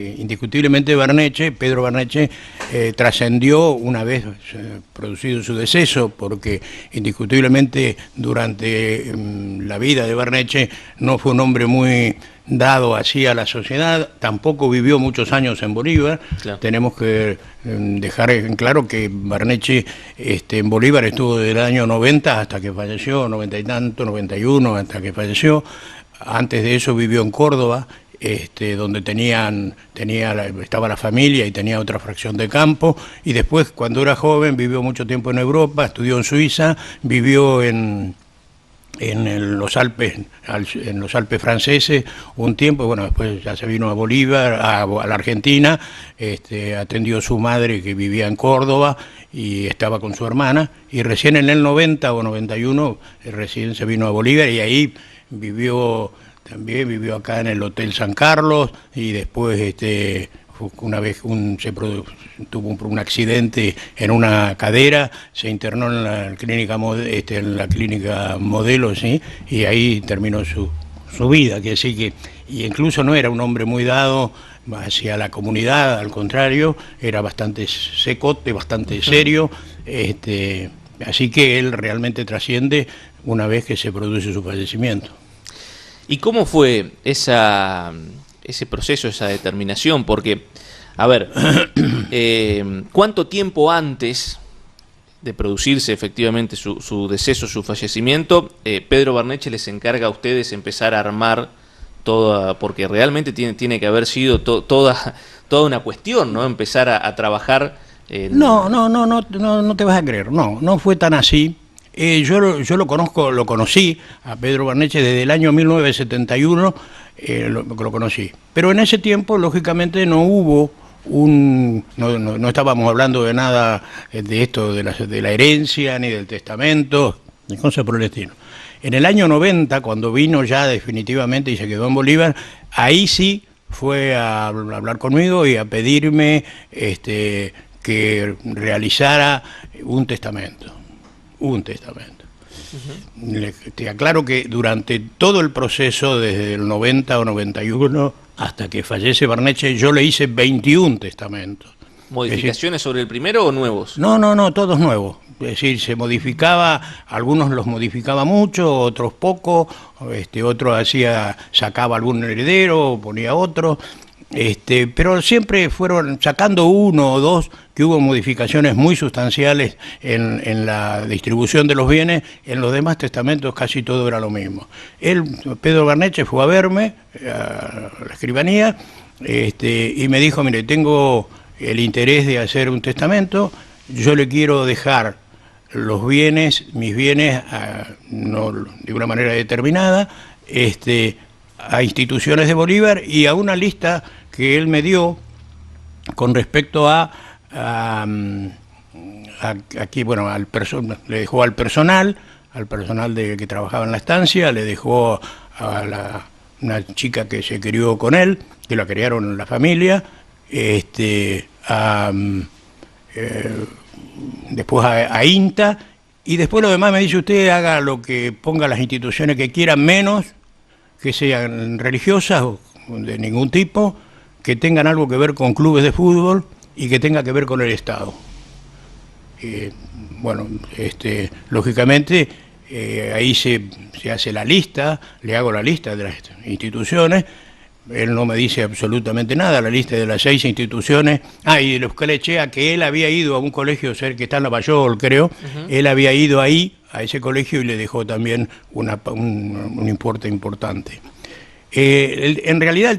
Indiscutiblemente Pedro Barneche, trascendió una vez producido su deceso, porque indiscutiblemente durante la vida de Barneche no fue un hombre muy dado así a la sociedad, tampoco vivió muchos años en Bolívar. Claro. Tenemos que dejar en claro que Barneche en Bolívar estuvo desde el año 90 hasta que falleció, 90 y tanto, 91 hasta que falleció. Antes de eso vivió en Córdoba, donde estaba la familia y tenía otra fracción de campo, y después, cuando era joven, vivió mucho tiempo en Europa, estudió en Suiza, vivió en los Alpes franceses un tiempo, bueno, después ya se vino a Bolívar, a la Argentina, atendió a su madre que vivía en Córdoba y estaba con su hermana, y recién en el 90 o 91 recién se vino a Bolívar, y ahí también vivió acá en el Hotel San Carlos, y después una vez tuvo un accidente en una cadera, se internó en la clínica Modelo, ¿sí? Y ahí terminó su vida, que así que, y incluso no era un hombre muy dado hacia la comunidad, al contrario, era bastante secote, bastante serio, así que él realmente trasciende una vez que se produce su fallecimiento. ¿Y cómo fue ese proceso, esa determinación? Porque, a ver, ¿cuánto tiempo antes de producirse efectivamente su deceso, su fallecimiento, Pedro Barneche les encarga a ustedes empezar a armar toda, porque realmente tiene que haber sido toda una cuestión, ¿no? Empezar a trabajar. No te vas a creer, no fue tan así. Yo lo conocí a Pedro Barneche desde el año 1971, lo conocí. Pero en ese tiempo, lógicamente, no hubo no estábamos hablando de nada de esto, de la herencia, ni del testamento, ni cosas por el estilo. En el año 90, cuando vino ya definitivamente y se quedó en Bolívar, ahí sí fue a hablar conmigo y a pedirme que realizara un testamento. Te aclaro que durante todo el proceso, desde el 90 o 91 hasta que fallece Barneche, yo le hice 21 testamentos. ¿Modificaciones sobre el primero o nuevos? No, todos nuevos. Es decir, se modificaba, algunos los modificaba mucho, otros poco, otro sacaba algún heredero, ponía otro. Pero siempre fueron sacando uno o dos, que hubo modificaciones muy sustanciales en la distribución de los bienes. En los demás testamentos casi todo era lo mismo. Pedro Barneche, fue a verme a la escribanía, y me dijo: mire, tengo el interés de hacer un testamento, yo le quiero dejar mis bienes, no de una manera determinada, a instituciones de Bolívar y a una lista que él me dio con respecto aquí, bueno, le dejó al personal que trabajaba en la estancia, le dejó a una chica que se crió con él, que la criaron en la familia, después a INTA, y después lo demás me dice: usted haga lo que ponga las instituciones que quiera, menos que sean religiosas o de ningún tipo, que tengan algo que ver con clubes de fútbol y que tenga que ver con el Estado. Bueno, lógicamente ahí se hace la lista, le hago la lista de las instituciones. Él no me dice absolutamente nada, la lista de las 6 instituciones. Y de los que le eché a que él había ido a un colegio que está en Lavallol, creo. Él había ido ahí, a ese colegio, y le dejó también un importe importante. En realidad,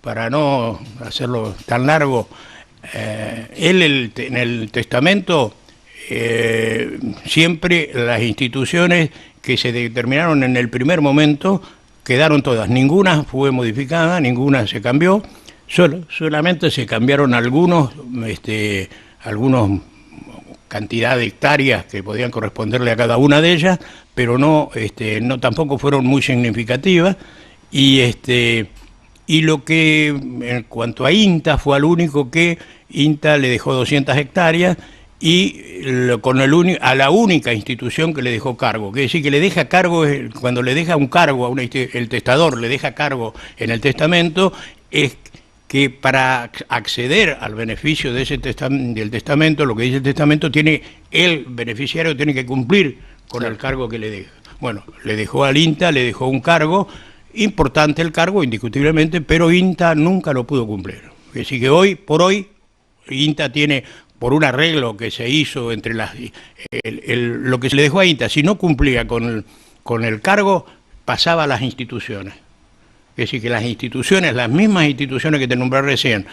para no hacerlo tan largo, él en el testamento, siempre las instituciones que se determinaron en el primer momento quedaron todas, ninguna fue modificada, ninguna se cambió, solamente se cambiaron algunos cantidad de hectáreas que podían corresponderle a cada una de ellas, pero no tampoco fueron muy significativas. Y lo que, en cuanto a INTA, fue al único que INTA le dejó 200 hectáreas, y a la única institución que le dejó cargo. Quiere decir que le deja cargo, cuando le deja un cargo el testador le deja cargo en el testamento, es que para acceder al beneficio de ese del testamento, lo que dice el testamento, el beneficiario tiene que cumplir con el cargo que le deja. Bueno, le dejó al INTA, le dejó un cargo, importante el cargo, indiscutiblemente, pero INTA nunca lo pudo cumplir. Es decir, que hoy por hoy, INTA tiene, por un arreglo que se hizo entre lo que se le dejó a INTA, si no cumplía con el cargo, pasaba a las instituciones. Es decir, que las instituciones, las mismas instituciones que te nombré recién,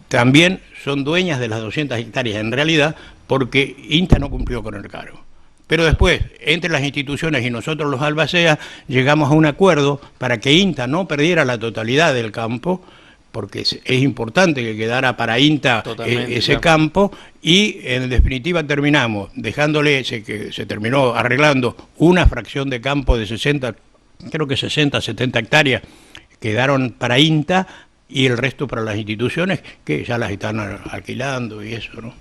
también son dueñas de las 200 hectáreas en realidad, porque INTA no cumplió con el cargo. Pero después, entre las instituciones y nosotros los albaceas, llegamos a un acuerdo para que INTA no perdiera la totalidad del campo, porque es importante que quedara para INTA ese campo, y en definitiva terminamos dejándole, que se terminó arreglando una fracción de campo de 60, creo que 60, 70 hectáreas, quedaron para INTA y el resto para las instituciones que ya las están alquilando y eso, ¿no?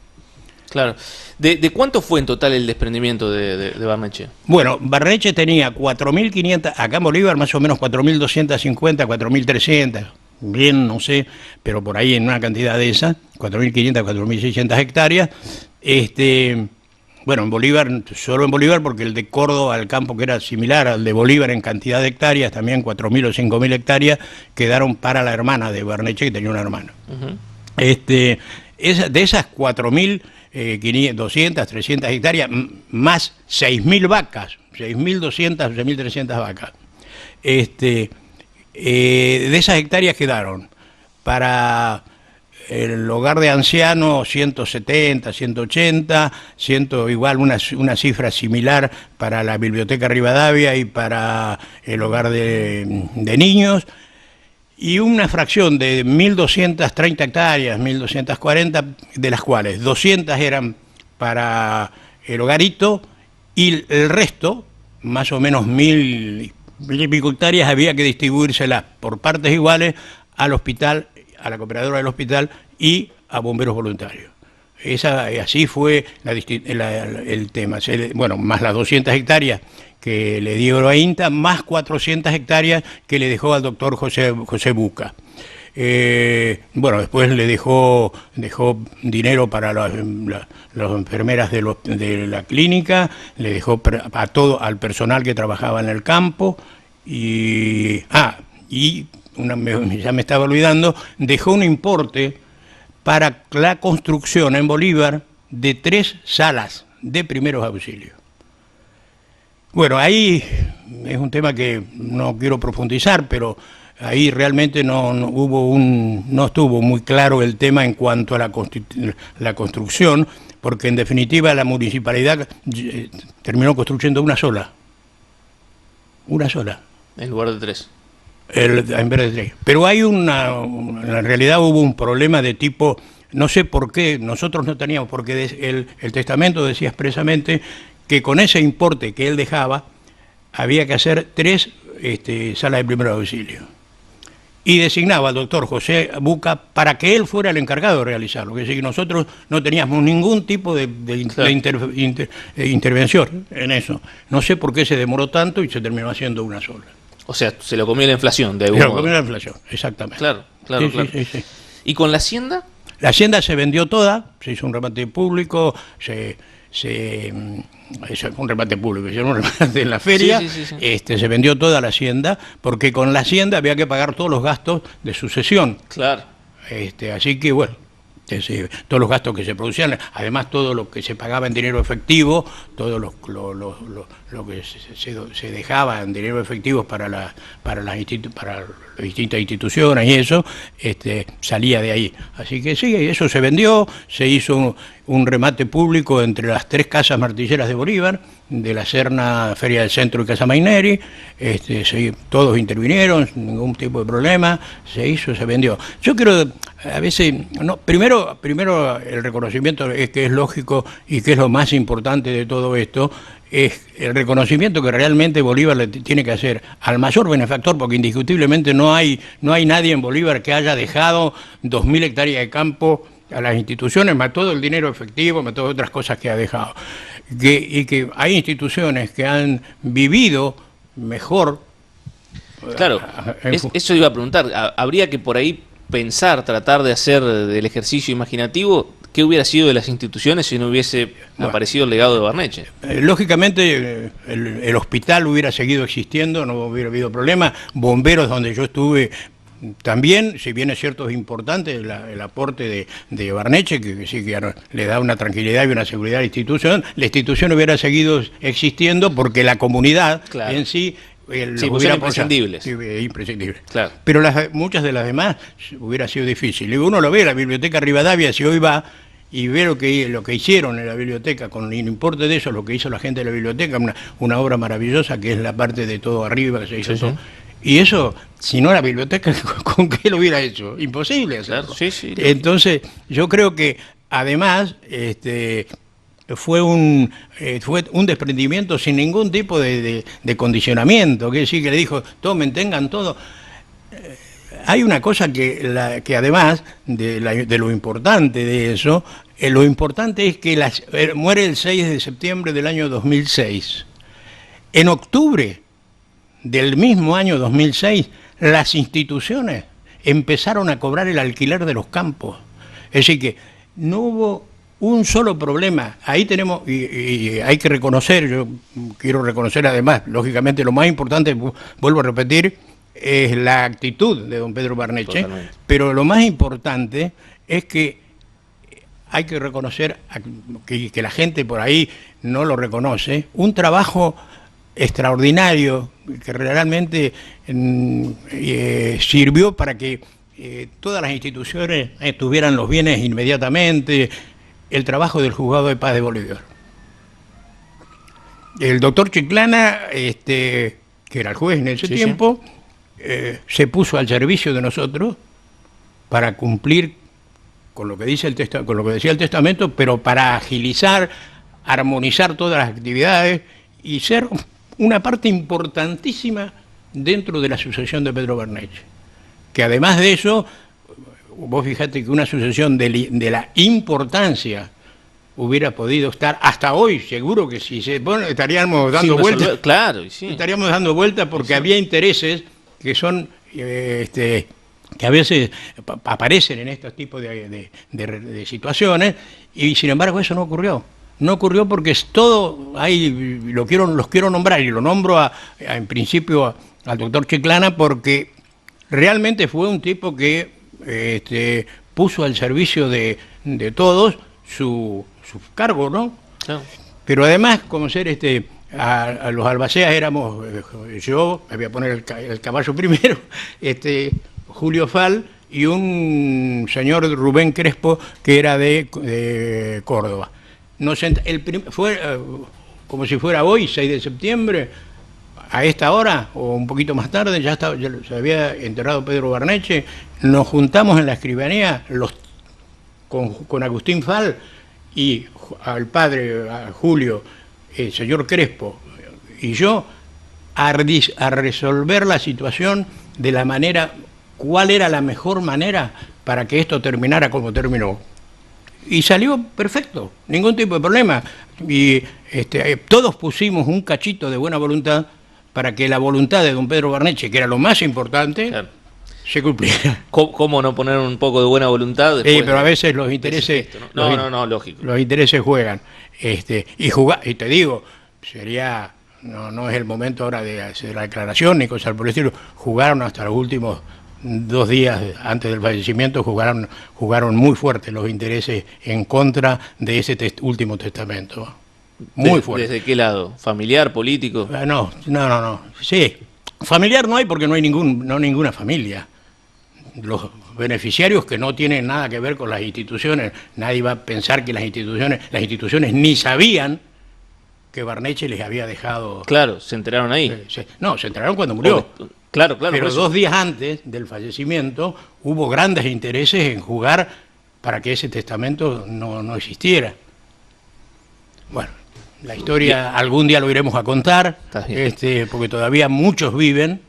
Claro. ¿De cuánto fue en total el desprendimiento de Barneche? Bueno, Barneche tenía 4.500, acá en Bolívar más o menos 4.250, 4.300, bien, no sé, pero por ahí en una cantidad de esas, 4.500, 4.600 hectáreas. Bueno, en Bolívar, solo en Bolívar, porque el de Córdoba, el campo que era similar al de Bolívar en cantidad de hectáreas, también 4.000 o 5.000 hectáreas, quedaron para la hermana de Barneche, que tenía una hermana. De esas 4.200, 300 hectáreas, más 6.000 vacas, 6.200, 6.300 vacas. De esas hectáreas quedaron para el hogar de ancianos 170, 180, igual una cifra similar para la Biblioteca Rivadavia y para el hogar de niños, y una fracción de 1.230 hectáreas, 1.240, de las cuales 200 eran para el hogarito, y el resto, más o menos 1.000 y pico hectáreas, había que distribuírselas por partes iguales al hospital, a la cooperadora del hospital y a bomberos voluntarios. Así fue el tema. Bueno, más las 200 hectáreas que le dio a INTA, más 400 hectáreas que le dejó al doctor José Buca. Bueno, después le dejó dinero para las enfermeras de la clínica, le dejó a todo al personal que trabajaba en el campo, ya me estaba olvidando, dejó un importe para la construcción en Bolívar de 3 salas de primeros auxilios. Bueno, ahí es un tema que no quiero profundizar, pero ahí realmente no estuvo muy claro el tema en cuanto a la construcción, porque en definitiva la municipalidad terminó construyendo una sola. En lugar de 3. En vez de 3. Pero en realidad hubo un problema de tipo, no sé por qué, nosotros no teníamos, porque el testamento decía expresamente que con ese importe que él dejaba, había que hacer 3 salas de primer auxilio. Y designaba al doctor José Buca para que él fuera el encargado de realizarlo. Es decir, que nosotros no teníamos ningún tipo de intervención en eso. No sé por qué se demoró tanto y se terminó haciendo una sola. O sea, se lo comió la inflación, de algún modo. Se lo comió la inflación, exactamente. Claro. Sí. ¿Y con la hacienda? La hacienda se vendió toda, se hizo un remate público, un remate público, hicieron un remate en la feria, Sí. Se vendió toda la hacienda, porque con la hacienda había que pagar todos los gastos de sucesión. Claro. Así que bueno, todos los gastos que se producían, además todo lo que se pagaba en dinero efectivo, todo lo que se dejaba en dinero efectivo para las distintas instituciones y eso, salía de ahí. Así que sí, eso se vendió, se hizo un remate público entre las 3 casas martilleras de Bolívar, de la Serna, Feria del Centro y Casa Maineri, todos intervinieron, ningún tipo de problema, se hizo, se vendió. Yo creo, a veces, primero el reconocimiento es que es lógico y que es lo más importante de todo esto, es el reconocimiento que realmente Bolívar le tiene que hacer al mayor benefactor, porque indiscutiblemente no hay nadie en Bolívar que haya dejado 2.000 hectáreas de campo a las instituciones, más todo el dinero efectivo, más todas otras cosas que ha dejado. Y que hay instituciones que han vivido mejor. Claro, eso iba a preguntar. Habría que por ahí pensar, tratar de hacer del ejercicio imaginativo, ¿qué hubiera sido de las instituciones si no hubiese aparecido el legado de Barneche? Lógicamente el hospital hubiera seguido existiendo, no hubiera habido problema. Bomberos, donde yo estuve, también, si bien es cierto, es importante el aporte de Barneche, que sí que le da una tranquilidad y una seguridad a la institución hubiera seguido existiendo porque la comunidad en sí... Sí, pues eran imprescindibles. Sí, imprescindibles. Claro. Pero muchas de las demás hubiera sido difícil. Y uno lo ve, la Biblioteca Rivadavia, si hoy va y ve lo que hicieron en la biblioteca, con el importe de eso, lo que hizo la gente de la biblioteca, una obra maravillosa que es la parte de todo arriba que se hizo todo. Y eso, si no la biblioteca, ¿con qué lo hubiera hecho? Imposible hacerlo. Claro, sí. Entonces, yo creo que además fue un desprendimiento sin ningún tipo de condicionamiento, que decir que le dijo, tomen, tengan todo. Hay una cosa que además de lo importante de eso, lo importante es que muere el 6 de septiembre del año 2006. En octubre del mismo año 2006, las instituciones empezaron a cobrar el alquiler de los campos. Es decir que no hubo un solo problema. Ahí tenemos, y hay que reconocer, yo quiero reconocer además, lógicamente lo más importante, vuelvo a repetir, es la actitud de don Pedro Barneche. Totalmente. Pero lo más importante es que hay que reconocer, que la gente por ahí no lo reconoce, un trabajo extraordinario que realmente sirvió para que todas las instituciones tuvieran los bienes inmediatamente. El trabajo del juzgado de paz de Bolívar. El doctor Chiclana, que era el juez en ese tiempo, se puso al servicio de nosotros para cumplir con lo que decía el testamento, pero para agilizar, armonizar todas las actividades y ser una parte importantísima dentro de la sucesión de Pedro Barneche. Que además de eso, vos fijate que una sucesión de la importancia hubiera podido estar hasta hoy, seguro que si se pone, estaríamos dando vueltas. Claro, sí. Estaríamos dando vueltas porque había intereses que son que a veces aparecen en estos tipos de situaciones, y sin embargo eso no ocurrió. No ocurrió porque es todo, ahí los quiero nombrar, y lo nombro en principio al doctor Chiclana porque realmente fue un tipo que puso al servicio de todos su cargo, ¿no? Claro. Pero además, como ser a los albaceas éramos yo, me voy a poner el caballo primero, Julio Fal y un señor Rubén Crespo que era de Córdoba. Fue como si fuera hoy, 6 de septiembre, a esta hora, o un poquito más tarde, ya se había enterrado Pedro Barneche. Nos juntamos en la escribanía con Agustín Fal y al padre, a Julio, el señor Crespo y yo, a resolver la situación de la manera, cuál era la mejor manera para que esto terminara como terminó. Y salió perfecto, ningún tipo de problema. Y todos pusimos un cachito de buena voluntad para que la voluntad de don Pedro Barneche, que era lo más importante, claro, se cumpliera. ¿Cómo no poner un poco de buena voluntad? Sí, pero a veces los intereses... No, lógico. Los intereses juegan. Y te digo, sería... No es el momento ahora de hacer la declaración ni cosas por el estilo. Jugaron hasta los últimos 2 días antes del fallecimiento, jugaron muy fuerte los intereses en contra de ese último testamento. Muy fuerte. ¿Desde qué lado? ¿Familiar, político? No. Sí, familiar no hay porque no hay ninguna familia. Los beneficiarios que no tienen nada que ver con las instituciones, nadie va a pensar que las instituciones ni sabían que Barneche les había dejado... Claro, se enteraron ahí. Se enteraron cuando murió. Claro. Pero 2 días antes del fallecimiento hubo grandes intereses en jugar para que ese testamento no existiera. Bueno, la historia algún día lo iremos a contar, porque todavía muchos viven,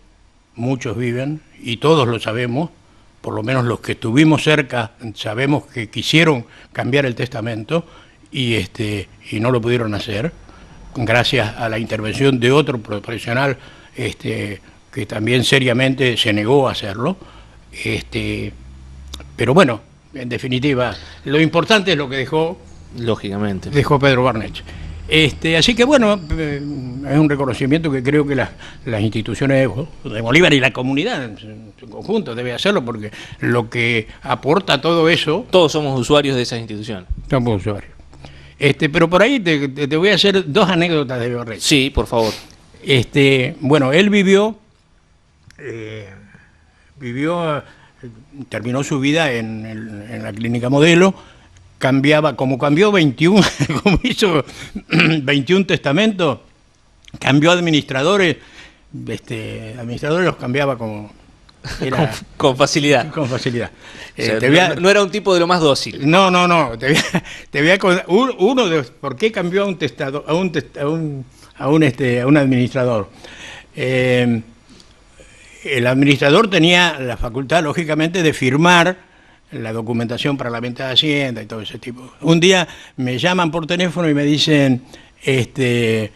y todos lo sabemos, por lo menos los que estuvimos cerca sabemos que quisieron cambiar el testamento y no lo pudieron hacer, gracias a la intervención de otro profesional que también seriamente se negó a hacerlo. Pero bueno, en definitiva, lo importante es lo que dejó Lógicamente. Pedro Barnechea. Así que bueno, es un reconocimiento que creo que las instituciones de Bolívar y la comunidad en su conjunto debe hacerlo, porque lo que aporta todo eso... Todos somos usuarios de esas instituciones. Somos usuarios. Pero por ahí te voy a hacer dos anécdotas de Barnechea. Sí, por favor. Bueno, él vivió, terminó su vida en la clínica Modelo. Como cambió 21, como hizo 21 testamentos, cambió administradores, administradores los cambiaba como... Con facilidad. Con facilidad. O sea, no era un tipo de lo más dócil. No. Te voy a contar uno de por qué cambió a un administrador. El administrador tenía la facultad, lógicamente, de firmar la documentación para la venta de Hacienda y todo ese tipo. Un día me llaman por teléfono y me dicen, tenés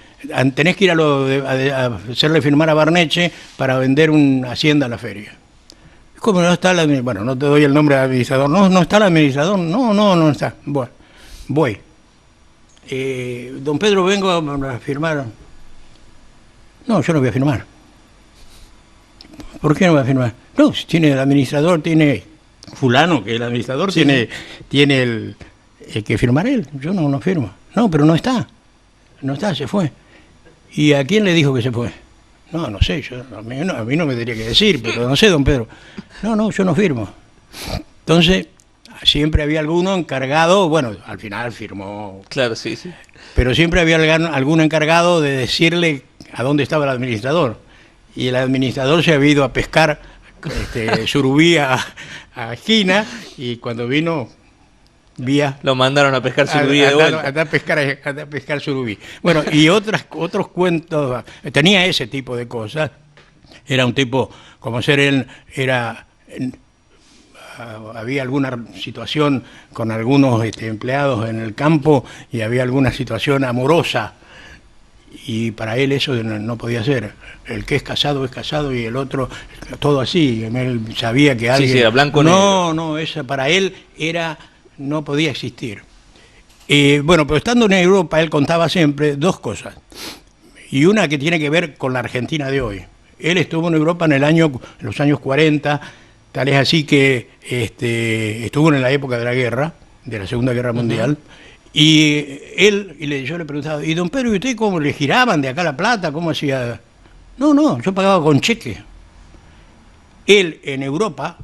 que ir a hacerle firmar a Barnechea para vender una Hacienda a la feria. ¿Cómo no está el administrador? Bueno, no te doy el nombre del administrador. No está el administrador. No está. Bueno, voy. Don Pedro, vengo a firmar. No, yo no voy a firmar. ¿Por qué no voy a firmar? No, si tiene el administrador, tiene fulano, que el administrador sí. tiene el que firmar él. Yo no firmo. No, pero no está. No está, se fue. ¿Y a quién le dijo que se fue? No sé, a mí no me tendría que decir, pero no sé, don Pedro. No, yo no firmo. Entonces, siempre había alguno encargado, bueno, al final firmó. Claro, sí. Pero siempre había algún encargado de decirle a dónde estaba el administrador. Y el administrador se había ido a pescar surubí a esquina, y cuando vino... Lo mandaron a pescar surubí de vuelta. A pescar surubí. Bueno, y otros cuentos, tenía ese tipo de cosas. Era un tipo, como ser él, había alguna situación con algunos empleados en el campo, y había alguna situación amorosa, y para él eso no podía ser. El que es casado, y el otro, todo así. Él sabía que alguien... Sí, era blanco negro. No, eso para él no podía existir. Bueno, pero estando en Europa, él contaba siempre dos cosas. Y una que tiene que ver con la Argentina de hoy. Él estuvo en Europa en los años 40, tal es así que estuvo en la época de la guerra, de la Segunda Guerra Mundial. Y yo le preguntaba, ¿y don Pedro, y usted cómo le giraban de acá La Plata? ¿Cómo hacía? No, yo pagaba con cheque. Él en Europa,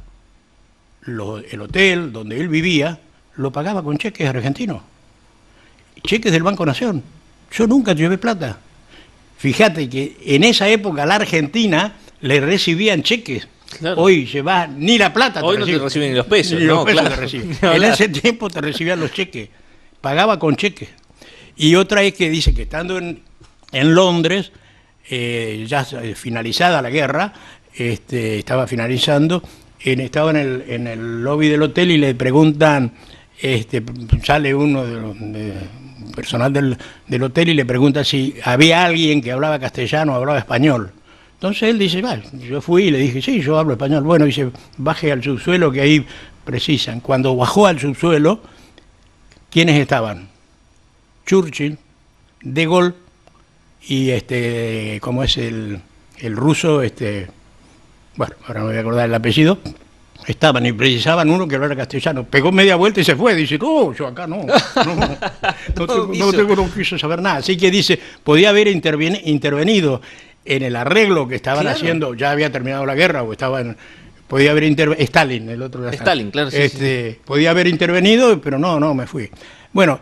el hotel donde él vivía, lo pagaba con cheques argentinos, cheques del Banco Nación. Yo nunca llevé plata. Fíjate que en esa época la Argentina le recibían cheques. Claro. Hoy llevas ni la plata. Hoy no te reciben ni los pesos. Ni los pesos te reciben. En ese tiempo te recibían los cheques. Pagaba con cheques. Y otra es que dice que estando en Londres, ya finalizada la guerra, estaba finalizando, estaba en el lobby del hotel y le preguntan, sale uno de personal del hotel y le pregunta si había alguien que hablaba castellano o hablaba español. Entonces él dice, yo fui y le dije, sí, yo hablo español. Bueno, dice, baje al subsuelo que ahí precisan. Cuando bajó al subsuelo, ¿quiénes estaban? Churchill, De Gaulle y como es el ruso, bueno, ahora me voy a acordar el apellido, estaban y precisaban uno que hablara castellano. Pegó media vuelta y se fue. Dice, no, yo acá no quiso saber nada. Así que dice, podía haber intervenido en el arreglo que estaban haciendo, ya había terminado la guerra, o podía haber intervenido, Stalin, el otro de Stalin, claro, sí. Podía haber intervenido, pero no me fui. Bueno,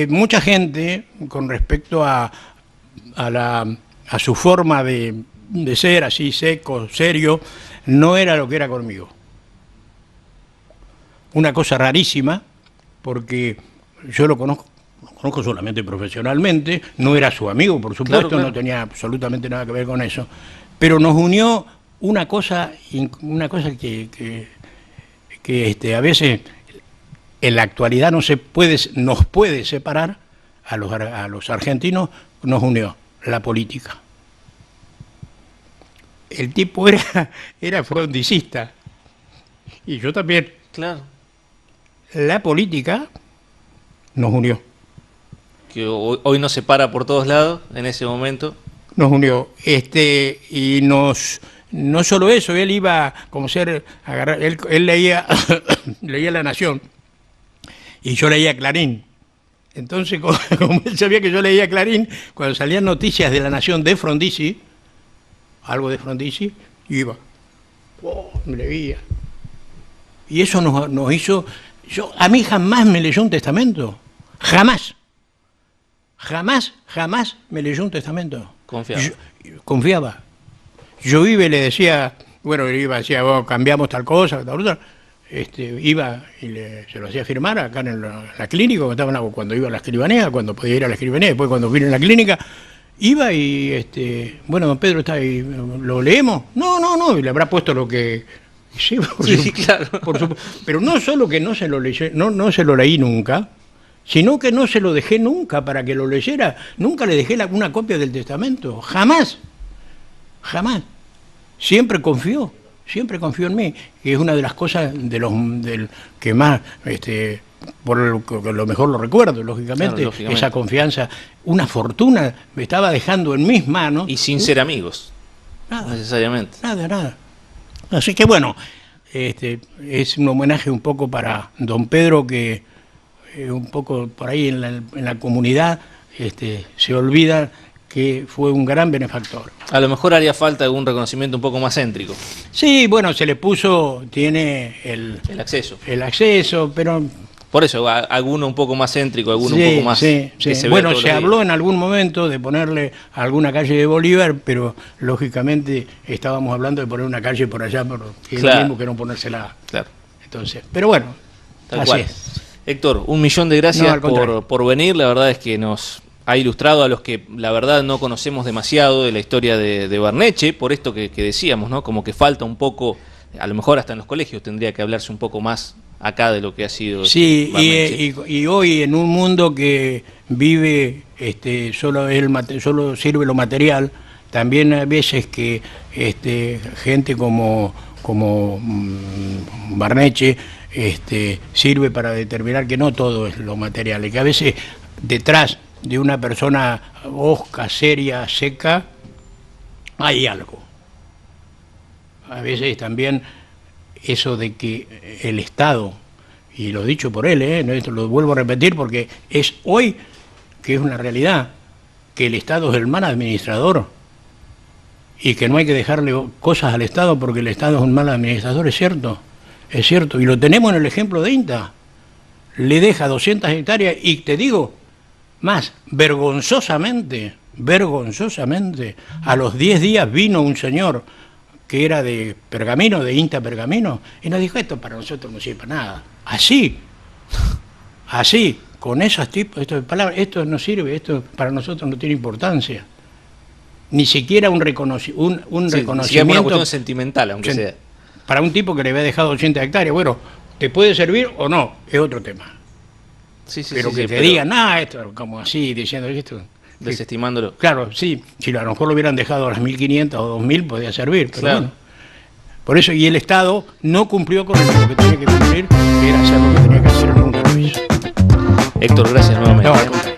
mucha gente, con respecto a su forma de ser, así seco, serio, no era lo que era conmigo. Una cosa rarísima, porque yo lo conozco solamente profesionalmente, no era su amigo, por supuesto, claro. No tenía absolutamente nada que ver con eso, pero nos unió una cosa que a veces en la actualidad nos puede separar a los argentinos, nos unió la política. El tipo era frondicista. Y yo también. Claro. La política nos unió. Que hoy nos separa por todos lados en ese momento. Nos unió. Y no solo eso, él iba como ser, él leía, leía La Nación y yo leía Clarín. Entonces, como él sabía que yo leía Clarín, cuando salían noticias de La Nación de Frondizi, algo de Frondizi, iba. Me leía. Y eso nos hizo... a mí jamás me leyó un testamento. Jamás. Jamás me leyó un testamento. Confiaba. Yo iba y le decía, bueno, decía, cambiamos tal cosa, tal otra. Iba y se lo hacía firmar acá en la clínica, cuando iba a la escribanía, cuando podía ir a la escribanía, después cuando vine a la clínica, iba y, bueno, don Pedro está ahí, ¿lo leemos? No, y le habrá puesto lo que... Sí, claro. Pero no solo que no se lo leyó, no se lo leí nunca, sino que no se lo dejé nunca para que lo leyera. Nunca le dejé una copia del testamento, jamás. Siempre confió en mí, que es una de las cosas del que más, por lo mejor lo recuerdo, lógicamente, esa confianza, una fortuna me estaba dejando en mis manos. Y sin ser amigos, nada, necesariamente. Nada. Así que bueno, es un homenaje un poco para don Pedro, que un poco por ahí en la comunidad se olvida que fue un gran benefactor. A lo mejor haría falta algún reconocimiento un poco más céntrico. Sí, bueno, se le puso, tiene el acceso, pero... Por eso, alguno un poco más céntrico, alguno sí, un poco más... Sí. Bueno, se habló en algún momento de ponerle alguna calle de Bolívar, pero lógicamente estábamos hablando de poner una calle por allá, que es lo mismo que no ponérsela. Claro. Entonces, pero bueno, así es. Héctor, 1.000.000 de gracias por venir, la verdad es que nos ha ilustrado a los que la verdad no conocemos demasiado de la historia de Barneche, por esto que decíamos, ¿no? Como que falta un poco, a lo mejor hasta en los colegios tendría que hablarse un poco más acá de lo que ha sido. Sí, y hoy en un mundo que vive solo sirve lo material, también hay veces que gente como Barneche sirve para determinar que no todo es lo material, y que a veces detrás de una persona hosca, seria, seca, hay algo. A veces también eso de que el Estado, y lo dicho por él, esto lo vuelvo a repetir porque es hoy que es una realidad, que el Estado es el mal administrador y que no hay que dejarle cosas al Estado porque el Estado es un mal administrador, es cierto, y lo tenemos en el ejemplo de INTA. Le deja 200 hectáreas y te digo, más, vergonzosamente, a los 10 días vino un señor que era de Pergamino, de INTA Pergamino, y nos dijo, esto para nosotros no sirve para nada. Así, con esos tipos de palabras, esto no sirve, esto para nosotros no tiene importancia. Ni siquiera un reconocimiento. Ni siquiera una cuestión sentimental, aunque sea. Para un tipo que le había dejado 80 hectáreas, bueno, ¿te puede servir o no? Es otro tema. Pero que te digan, esto como así, diciendo esto. Desestimándolo. Claro, sí, si a lo mejor lo hubieran dejado a las 1.500 o 2.000 podía servir, pero claro. Bueno. Por eso, y el Estado no cumplió con lo que tenía que cumplir, que era hacer lo que tenía que hacer, nunca lo hizo. Héctor, gracias nuevamente. No,